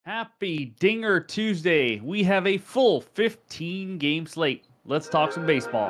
Happy Dinger Tuesday. We have a full 15 game slate. Let's talk some baseball.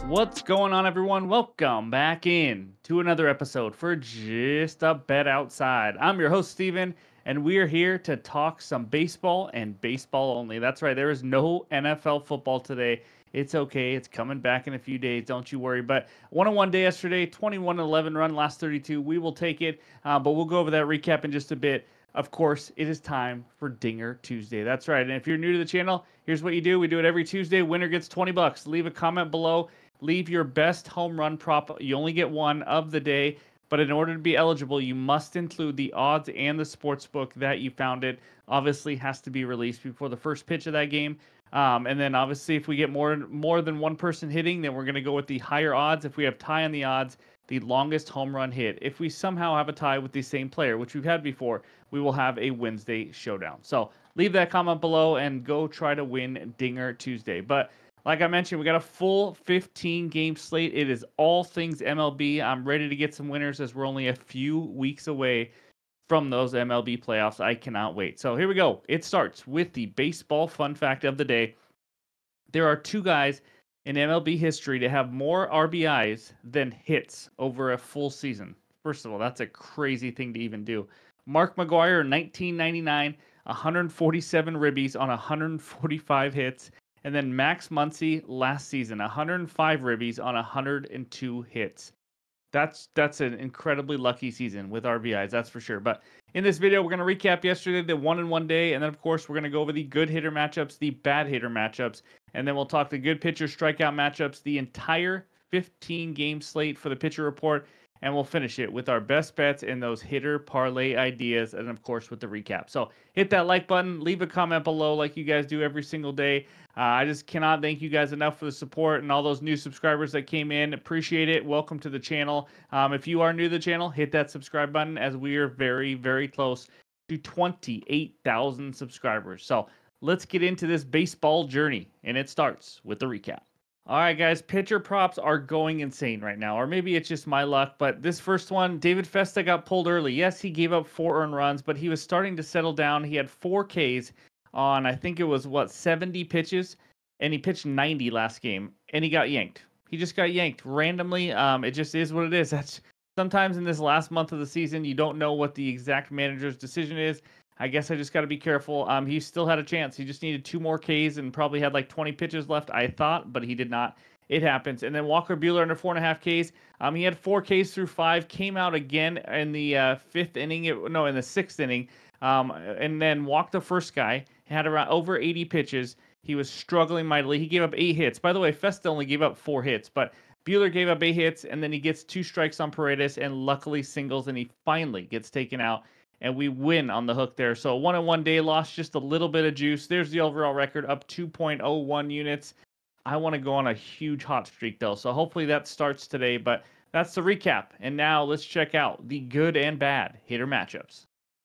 What's going on, everyone? Welcome back in to another episode for Just a Bet Outside. I'm your host, Steven, and we are here to talk some baseball and baseball only. That's right, there is no NFL football today. It's okay. It's coming back in a few days. Don't you worry. But 1-on-1 day yesterday, 21-11 run, last 32. We will take it, but we'll go over that recap in just a bit. Of course, it is time for Dinger Tuesday. That's right. And if you're new to the channel, here's what you do. We do it every Tuesday. Winner gets 20 bucks. Leave a comment below. Leave your best home run prop. You only get one of the day, but in order to be eligible, you must include the odds and the sports book that you found it. Obviously, has to be released before the first pitch of that game. And then obviously, if we get more than one person hitting, then we're going to go with the higher odds. If we have tie on the odds, the longest home run hit. If we somehow have a tie with the same player, which we've had before, we will have a Wednesday showdown. So leave that comment below and go try to win Dinger Tuesday. But like I mentioned, we got a full 15 game slate. It is all things MLB. I'm ready to get some winners as we're only a few weeks away from those MLB playoffs. I cannot wait. So here we go. It starts with the baseball fun fact of the day. There are two guys in MLB history to have more RBIs than hits over a full season. First of all, that's a crazy thing to even do. Mark McGwire in 1999, 147 ribbies on 145 hits. And then Max Muncy last season, 105 ribbies on 102 hits. That's an incredibly lucky season with RBIs, that's for sure. But in this video, we're going to recap yesterday, the 1-in-1 day, and then, of course, we're going to go over the good hitter matchups, the bad hitter matchups, and then we'll talk the good pitcher strikeout matchups, the entire 15-game slate for the pitcher report, and we'll finish it with our best bets and those hitter parlay ideas, and, of course, with the recap. So hit that like button, leave a comment below like you guys do every single day. I just cannot thank you guys enough for the support and all those new subscribers that came in. Appreciate it. Welcome to the channel. If you are new to the channel, hit that subscribe button as we are very, very close to 28,000 subscribers. So let's get into this baseball journey, and it starts with the recap. All right, guys, pitcher props are going insane right now, or maybe it's just my luck, but this first one, David Festa got pulled early. Yes, he gave up 4 earned runs, but he was starting to settle down. He had 4 Ks on, I think it was, 70 pitches, and he pitched 90 last game, and he got yanked. He just got yanked randomly. It just is what it is. That's sometimes in this last month of the season, you don't know what the exact manager's decision is. I guess I just got to be careful. He still had a chance. He just needed 2 more Ks and probably had like 20 pitches left, I thought, but he did not. It happens. And then Walker Buehler under 4.5 Ks. He had 4 Ks through 5, came out again in the 5th inning, in the 6th inning, and then walked the first guy. Had around over 80 pitches. He was struggling mightily. He gave up 8 hits. By the way, Festa only gave up 4 hits, but Buehler gave up 8 hits, and then he gets 2 strikes on Paredes and luckily singles, and he finally gets taken out. And we win on the hook there. So a 1-in-1 day lost just a little bit of juice. There's the overall record, up 2.01 units. I want to go on a huge hot streak, though. So hopefully that starts today. But that's the recap. And now let's check out the good and bad hitter matchups.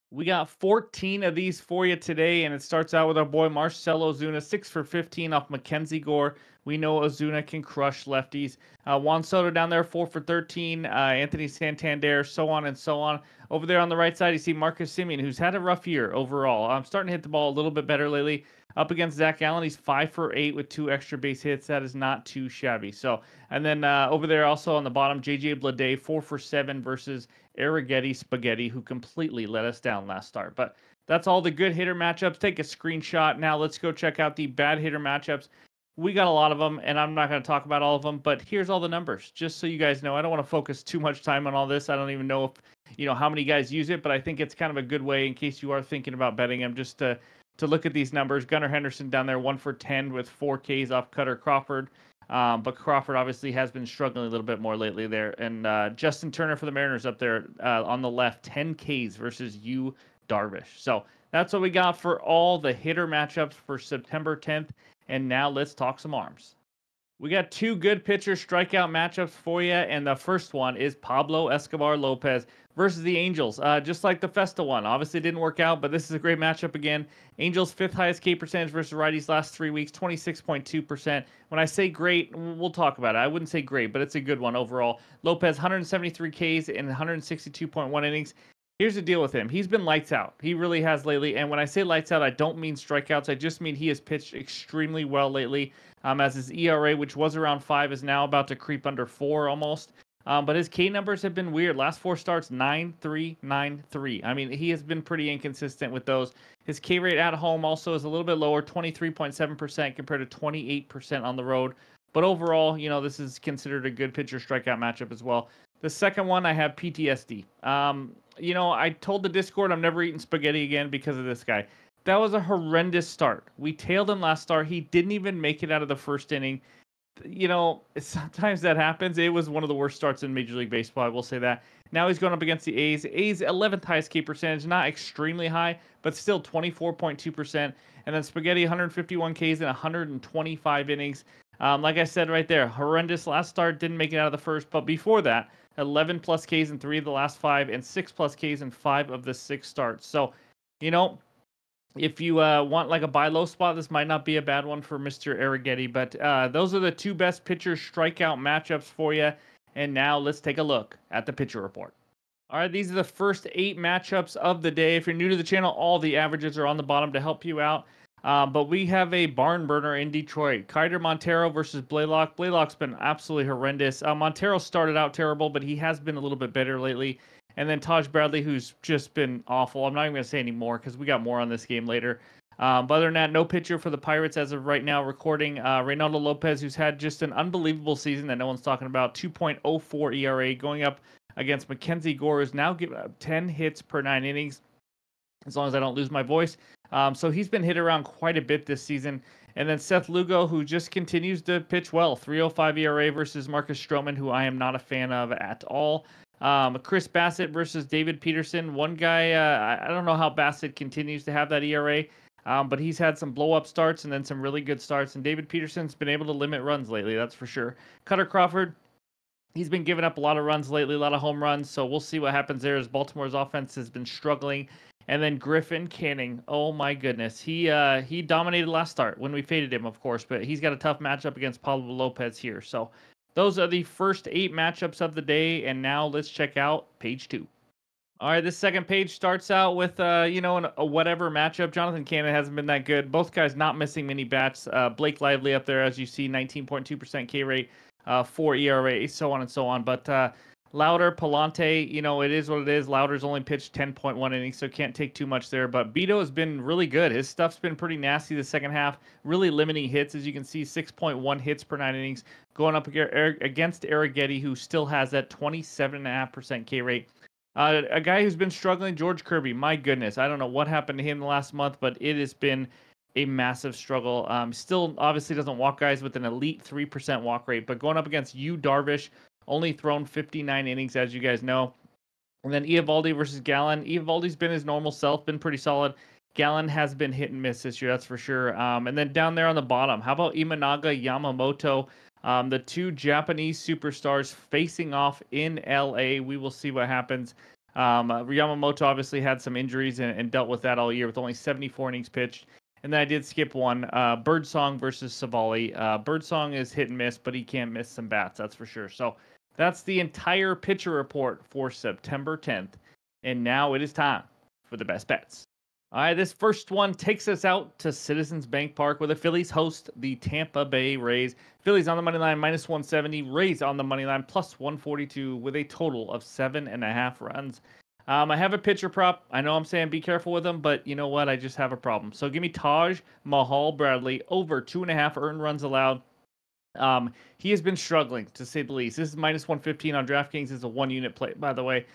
We got 14 of these for you today, and it starts out with our boy Marcell Ozuna, 6 for 15 off Mackenzie Gore. We know Ozuna can crush lefties. Juan Soto down there, 4 for 13. Anthony Santander, so on and so on. Over there on the right side, you see Marcus Semien, who's had a rough year overall. I'm starting to hit the ball a little bit better lately. Up against Zach Allen, he's 5 for 8 with 2 extra base hits. That is not too shabby. So, and then over there also on the bottom, JJ Bleday, 4 for 7 versus Arrighetti Spaghetti, who completely let us down last start. But that's all the good hitter matchups. Take a screenshot. Now let's go check out the bad hitter matchups. We got a lot of them, and I'm not going to talk about all of them, but here's all the numbers, just so you guys know. I don't want to focus too much time on all this. I don't even know if, how many guys use it, but I think it's kind of a good way in case you are thinking about betting them, just to look at these numbers. Gunnar Henderson down there, 1 for 10 with 4 Ks off Cutter Crawford. But Crawford obviously has been struggling a little bit more lately there. And Justin Turner for the Mariners up there on the left, 10 Ks versus Yu Darvish. So that's what we got for all the hitter matchups for September 10th. And now let's talk some arms. We got two good pitcher strikeout matchups for you, and the first one is Pablo Escobar Lopez versus the Angels. Just like the Festa one, obviously didn't work out, but this is a great matchup again. Angels fifth highest K percentage versus righties last 3 weeks, 26.2%. When I say great, we'll talk about it. I wouldn't say great, but it's a good one overall. Lopez 173 Ks in 162.1 innings. Here's the deal with him. He's been lights out. He really has lately. And when I say lights out, I don't mean strikeouts. I just mean he has pitched extremely well lately. As his ERA, which was around 5, is now about to creep under 4 almost. But his K numbers have been weird. Last 4 starts, 9-3, 9-3. I mean, he has been pretty inconsistent with those. His K rate at home also is a little bit lower, 23.7% compared to 28% on the road. But overall, you know, this is considered a good pitcher strikeout matchup as well. The second one, I have PTSD. You know, I told the Discord I'm never eating spaghetti again because of this guy. That was a horrendous start. We tailed him last start. He didn't even make it out of the first inning. You know, sometimes that happens. It was one of the worst starts in Major League Baseball, I will say that. Now he's going up against the A's. A's 11th highest K percentage, not extremely high, but still 24.2%. And then Spaghetti 151 Ks in 125 innings. Like I said right there, horrendous last start, didn't make it out of the first, but before that, 11 plus Ks in 3 of the last 5 and 6 plus Ks in 5 of the 6 starts. So, you know, if you want like a buy low spot, this might not be a bad one for Mr. Arrighetti, but those are the two best pitcher strikeout matchups for you. And now let's take a look at the pitcher report. All right, these are the first 8 matchups of the day. If you're new to the channel, all the averages are on the bottom to help you out. But we have a barn burner in Detroit. Kaider Montero versus Blaylock. Blaylock's been absolutely horrendous. Montero started out terrible, but he has been a little bit better lately. And then Taj Bradley, who's just been awful. I'm not even going to say any more because we got more on this game later. But other than that, no pitcher for the Pirates as of right now recording. Reynaldo Lopez, who's had just an unbelievable season that no one's talking about. 2.04 ERA going up against Mackenzie Gore, who's now giving up 10 hits per 9 innings. As long as I don't lose my voice. So he's been hit around quite a bit this season. And then Seth Lugo, who just continues to pitch well. 3.05 ERA versus Marcus Stroman, who I am not a fan of at all. Chris Bassett versus David Peterson. One guy, I don't know how Bassett continues to have that ERA, but he's had some blow-up starts and then some really good starts. And David Peterson's been able to limit runs lately, that's for sure. Cutter Crawford, he's been giving up a lot of runs lately, a lot of home runs. So we'll see what happens there as Baltimore's offense has been struggling. And then Griffin Canning, oh my goodness. He dominated last start when we faded him, of course, but he's got a tough matchup against Pablo Lopez here. So those are the first 8 matchups of the day, and now let's check out page 2. All right, this second page starts out with, you know, a whatever matchup. Jonathan Cannon hasn't been that good. Both guys not missing many bats. Blake Lively up there, as you see, 19.2% K rate, 4 ERA, so on and so on. But Lauder, Palante, you know, it is what it is. Lauder's only pitched 10.1 innings, so can't take too much there. But Beto has been really good. His stuff's been pretty nasty the second half, really limiting hits. As you can see, 6.1 hits per 9 innings, going up against Arrighetti, who still has that 27.5% K rate. A guy who's been struggling, George Kirby. My goodness, I don't know what happened to him the last month, but it has been a massive struggle. Still, obviously, doesn't walk guys with an elite 3% walk rate, but going up against Yu Darvish, only thrown 59 innings, as you guys know. And then Eovaldi versus Gallen. Eovaldi's been his normal self, been pretty solid. Gallen has been hit and miss this year, that's for sure. And then down there on the bottom, how about Imanaga, Yamamoto? The two Japanese superstars facing off in LA. We will see what happens. Yamamoto obviously had some injuries and dealt with that all year with only 74 innings pitched. And then I did skip one. Birdsong versus Savali. Birdsong is hit and miss, but he can miss some bats, that's for sure. So that's the entire pitcher report for September 10th. And now it is time for the best bets. All right, this first one takes us out to Citizens Bank Park, where the Phillies host the Tampa Bay Rays. Phillies on the money line, minus 170. Rays on the money line, plus 142, with a total of 7.5 runs. I have a pitcher prop. I know I'm saying be careful with them, but you know what? I just have a problem. So give me Taj Mahal Bradley over 2.5 earned runs allowed. He has been struggling, to say the least. This is minus 115 on DraftKings. This is a 1-unit play, by the way.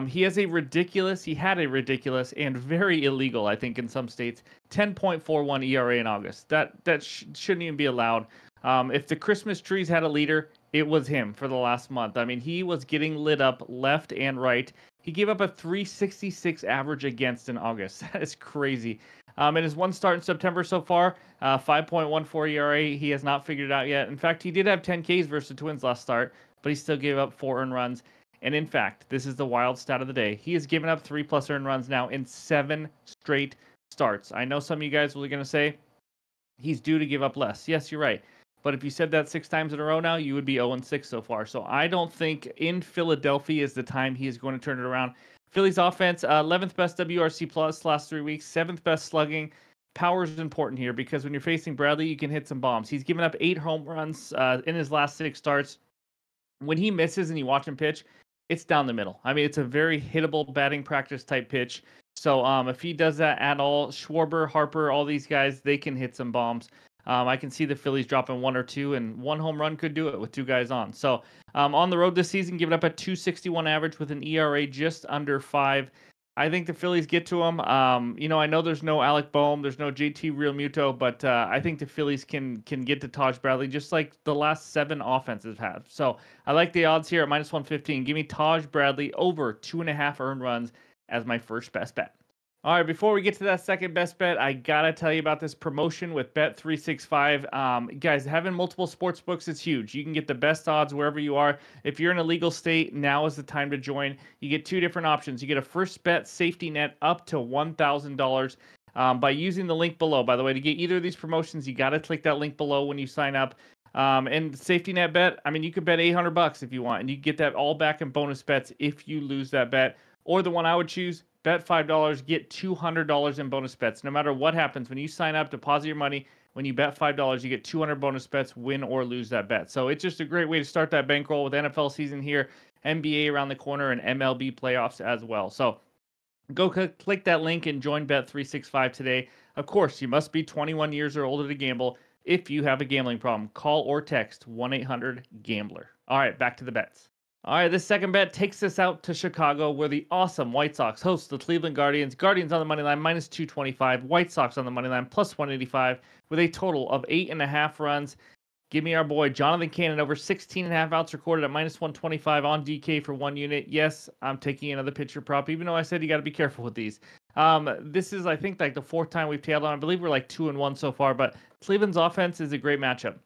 He had a ridiculous and very illegal, I think, in some states, 10.41 ERA in August. That shouldn't even be allowed. If the Christmas trees had a leader, it was him for the last month. I mean, he was getting lit up left and right. He gave up a 366 average against in August. That is crazy. In his one start in September so far, 5.14 ERA. He has not figured it out yet. In fact, he did have 10 Ks versus the Twins last start, but he still gave up 4 earned runs. And in fact, this is the wild stat of the day. He has given up 3+ earned runs now in 7 straight starts. I know some of you guys were going to say he's due to give up less. Yes, you're right. But if you said that 6 times in a row now, you would be 0-6 so far. So I don't think in Philadelphia is the time he is going to turn it around. Phillies offense, 11th best WRC plus last 3 weeks, 7th best slugging. Power is important here because when you're facing Bradley, you can hit some bombs. He's given up 8 home runs in his last 6 starts. When he misses and you watch him pitch, it's down the middle. I mean, it's a very hittable batting practice type pitch. So if he does that at all, Schwarber, Harper, all these guys, they can hit some bombs. I can see the Phillies dropping 1 or 2, and 1 home run could do it with 2 guys on. So on the road this season, giving up a 2.61 average with an ERA just under 5. I think the Phillies get to him. I know there's no Alec Boehm, there's no JT Realmuto, but I think the Phillies can get to Taj Bradley just like the last 7 offenses have. So I like the odds here at -115. Give me Taj Bradley over 2.5 earned runs as my first best bet. All right, before we get to that second best bet, I got to tell you about this promotion with Bet365. Guys, having multiple sports books is huge. You can get the best odds wherever you are. If you're in a legal state, now is the time to join. You get 2 different options. You get a first bet safety net up to $1,000 by using the link below. By the way, to get either of these promotions, you got to click that link below when you sign up. And safety net bet, I mean, you could bet $800 if you want, and you get that all back in bonus bets if you lose that bet. Or the one I would choose, bet $5, get $200 in bonus bets. No matter what happens, when you sign up, deposit your money. When you bet $5, you get 200 bonus bets, win or lose that bet. So it's just a great way to start that bankroll with NFL season here, NBA around the corner, and MLB playoffs as well. So go click that link and join Bet365 today. Of course, you must be 21 years or older to gamble. If you have a gambling problem, call or text 1-800-GAMBLER. All right, back to the bets. All right, this second bet takes us out to Chicago, where the awesome White Sox host the Cleveland Guardians. Guardians on the money line, -225. White Sox on the money line, +185, with a total of 8.5 runs. Give me our boy Jonathan Cannon over 16.5 outs recorded at -125 on DK for 1 unit. Yes, I'm taking another pitcher prop, even though I said you got to be careful with these. This is, I think, like the 4th time we've tailed on. I believe we're like 2-1 so far, but Cleveland's offense is a great matchup.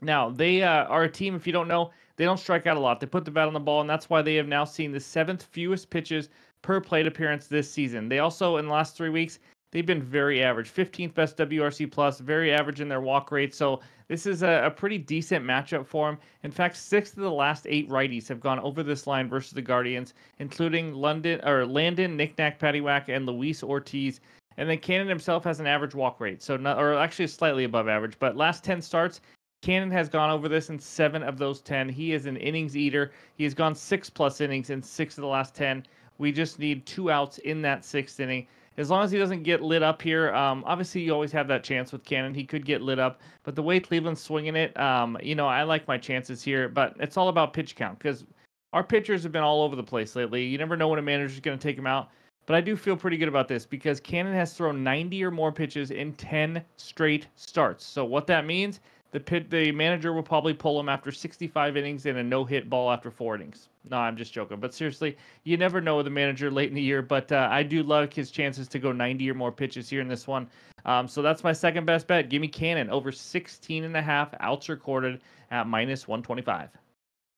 Now, they are a team, if you don't know, they don't strike out a lot. They put the bat on the ball, and that's why they have now seen the 7th fewest pitches per plate appearance this season. They also, in the last 3 weeks, they've been very average. 15th best WRC plus, very average in their walk rate. So this is a pretty decent matchup for them. In fact, 6 of the last 8 righties have gone over this line versus the Guardians, including Landon, Knick-Knack, Paddywhack, and Luis Ortiz. And then Cannon himself has an average walk rate, so or actually slightly above average. But last 10 starts, Cannon has gone over this in 7 of those 10. He is an innings eater. He has gone 6+ innings in 6 of the last 10. We just need 2 outs in that 6th inning. As long as he doesn't get lit up here, obviously you always have that chance with Cannon. He could get lit up, but the way Cleveland's swinging it, I like my chances here. But it's all about pitch count because our pitchers have been all over the place lately. You never know when a manager's going to take him out. But I do feel pretty good about this because Cannon has thrown 90 or more pitches in 10 straight starts. So what that means, the manager will probably pull him after 65 innings and a no-hit ball after 4 innings. No, I'm just joking. But seriously, you never know with the manager late in the year. But I do like his chances to go 90 or more pitches here in this one. So that's my second best bet. Give me Cannon over 16.5 outs recorded at -125.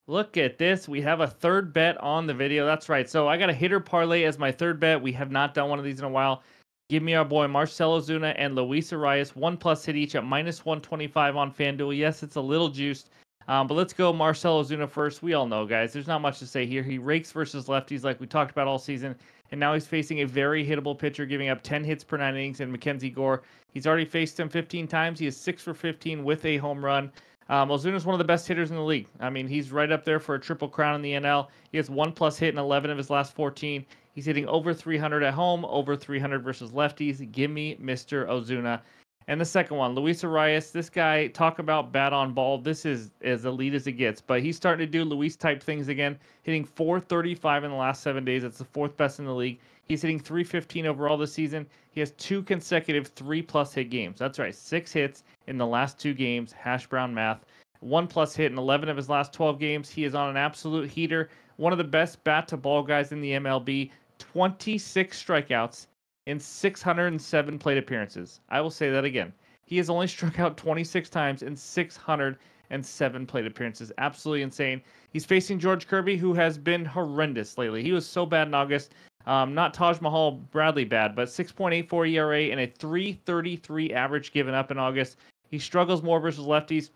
Look at this. We have a third bet on the video. That's right. So I got a hitter parlay as my third bet. We have not done one of these in a while. Give me our boy Marcell Ozuna and Luis Arias, 1+ hit each at -125 on FanDuel. Yes, it's a little juiced, but let's go Marcell Ozuna first. We all know, guys, there's not much to say here. He rakes versus lefties like we talked about all season, and now he's facing a very hittable pitcher, giving up 10 hits per 9 innings in Mackenzie Gore. He's already faced him 15 times. He is 6 for 15 with a home run. Ozuna is one of the best hitters in the league. I mean, he's right up there for a triple crown in the NL. He has 1+ hit in 11 of his last 14. He's hitting over 300 at home, over 300 versus lefties. Give me Mr. Ozuna. And the second one, Luis Arias. This guy, talk about bat on ball. This is as elite as it gets. But he's starting to do Luis-type things again, hitting .435 in the last 7 days. That's the 4th best in the league. He's hitting .315 overall this season. He has 2 consecutive 3+ hit games. That's right, 6 hits in the last 2 games. Hash brown math. 1+ hit in 11 of his last 12 games. He is on an absolute heater. One of the best bat-to-ball guys in the MLB. 26 strikeouts in 607 plate appearances. I will say that again. He has only struck out 26 times in 607 plate appearances. Absolutely insane. He's facing George Kirby, who has been horrendous lately. He was so bad in August. Not Taj Mahal Bradley bad, but 6.84 ERA and a 3.33 average given up in August. He struggles more versus lefties,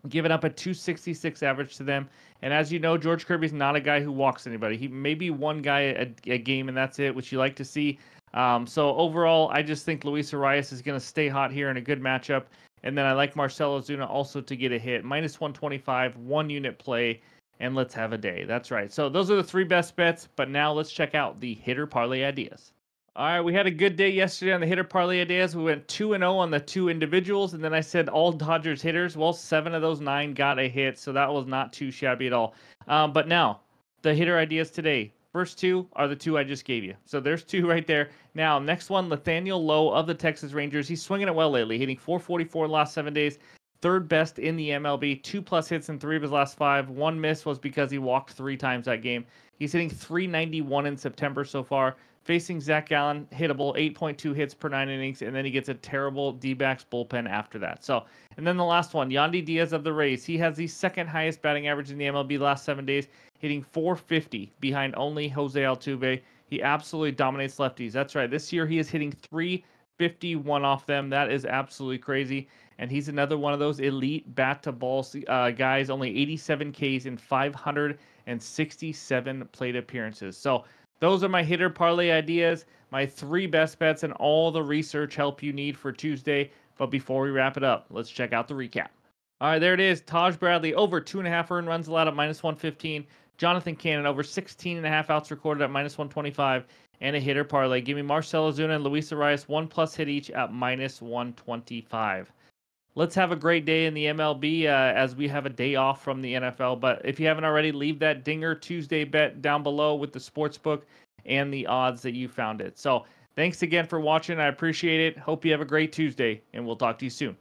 giving up a 2.66 average to them. And as you know, George Kirby's not a guy who walks anybody. He may be one guy a game, and that's it, which you like to see. So overall, I just think Luis Arias is going to stay hot here in a good matchup. And then I like Marcell Ozuna also to get a hit. Minus 125, 1 unit play, and let's have a day. That's right. So those are the 3 best bets. But now let's check out the hitter parlay ideas. All right, we had a good day yesterday on the hitter parlay ideas. We went 2-0 on the 2 individuals, and then I said all Dodgers hitters. Well, 7 of those 9 got a hit, so that was not too shabby at all. But now, the hitter ideas today. First 2 are the 2 I just gave you. So there's 2 right there. Now, next one, Nathaniel Lowe of the Texas Rangers. He's swinging it well lately, hitting .444 in the last 7 days. 3rd best in the MLB. 2+ hits in 3 of his last 5. 1 miss was because he walked 3 times that game. He's hitting .391 in September so far. Facing Zach Gallen, hittable, 8.2 hits per 9 innings, and then he gets a terrible D-backs bullpen after that. So, and then the last one, Yandy Diaz of the Rays. He has the 2nd highest batting average in the MLB last 7 days, hitting .450 behind only Jose Altuve. He absolutely dominates lefties. That's right. This year he is hitting .351 off them. That is absolutely crazy. And he's another one of those elite bat-to-ball guys, only 87 Ks in 567 plate appearances. So, those are my hitter parlay ideas, my 3 best bets, and all the research help you need for Tuesday. But before we wrap it up, let's check out the recap. All right, there it is. Taj Bradley over 2.5 earned runs allowed at minus 115. Jonathan Cannon over 16.5 outs recorded at minus 125. And a hitter parlay. Give me Marcell Ozuna and Luis Arias 1+ hit each at minus 125. Let's have a great day in the MLB as we have a day off from the NFL. But if you haven't already, leave that Dinger Tuesday bet down below with the sportsbook and the odds that you found it. So thanks again for watching. I appreciate it. Hope you have a great Tuesday, and we'll talk to you soon.